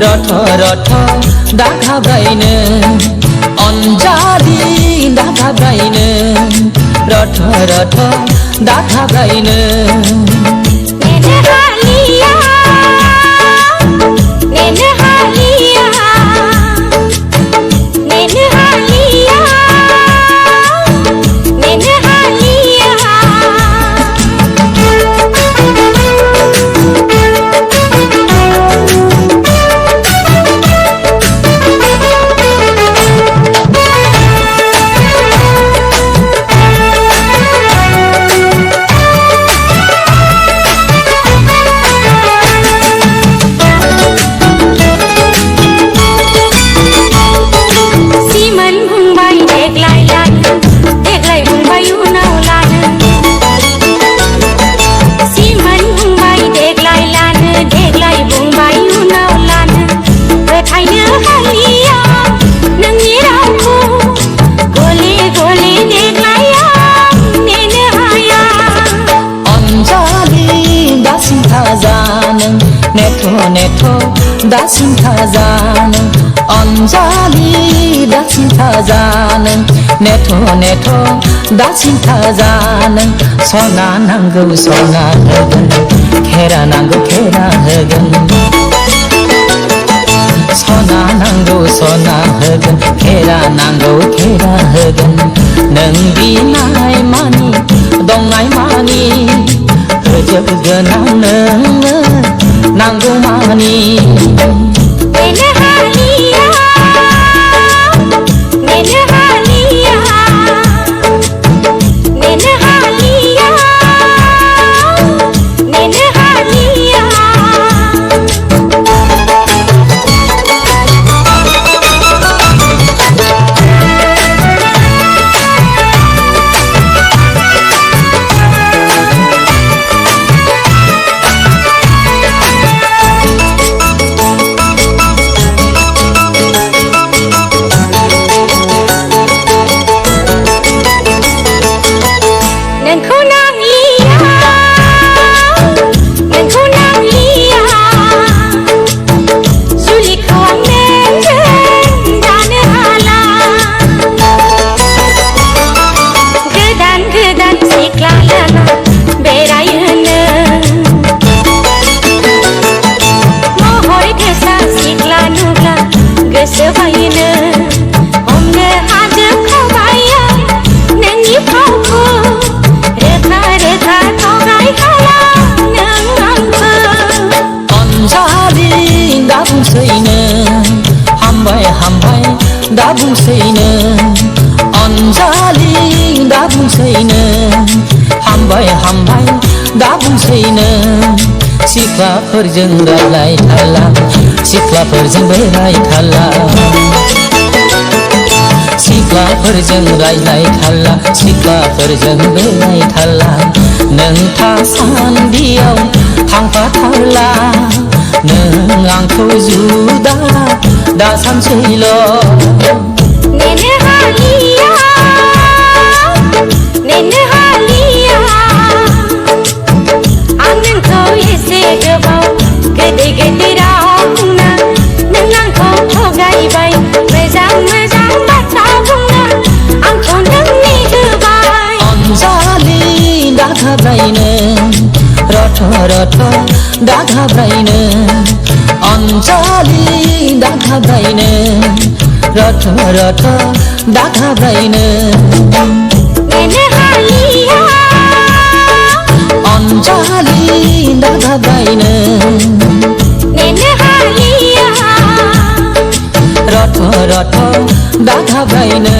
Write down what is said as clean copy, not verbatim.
रथ रथ दाखाब्रायनो अनजालि दाखाब्रायनो रथ रथ दाखाब्रायनो नेथो दासिन्था जानो अनजालि दासिन्था जानो नेथो नेथो दासिन्था जानो सना नांगौ सना होगोन खेरा नांगौ खेरा होगोन सना नांगौ सना होगोन खेरा नांगौ खेरा होगोन नों बिनाय मानि दंनाय मानि होजोबगोन आं नोंनो नांगौ मानि दा बुंसैनो अनजालि दा बुंसैनो हामबाय हामबाय दा बुंसैनो सिख्लाफोरजों रायलायथारला सिख्लाफोरजों बेरायथारला सिख्लाफोरजों रायलायथारला सिख्लाफोरजों बेरायथारला नों थासान्दियाव थांफाथारला नों आंखौ जुदा दासानसैल' आं नोंखौ एसे गोबाव गोदै गोदै राव बुंना नों आंखौ थगायबाय मोजां मोजां बाथ्रा बुंना आंखौ नोंनि होबाय अनजालि दाखाब्रायनो रथ रथ दाखाब्रायनो अनजालि दाखाब्रायनो रथ रथ दाखाब्रायनो अनजालि दाखाब्रायनो रथ रथ दाखाब्रायनो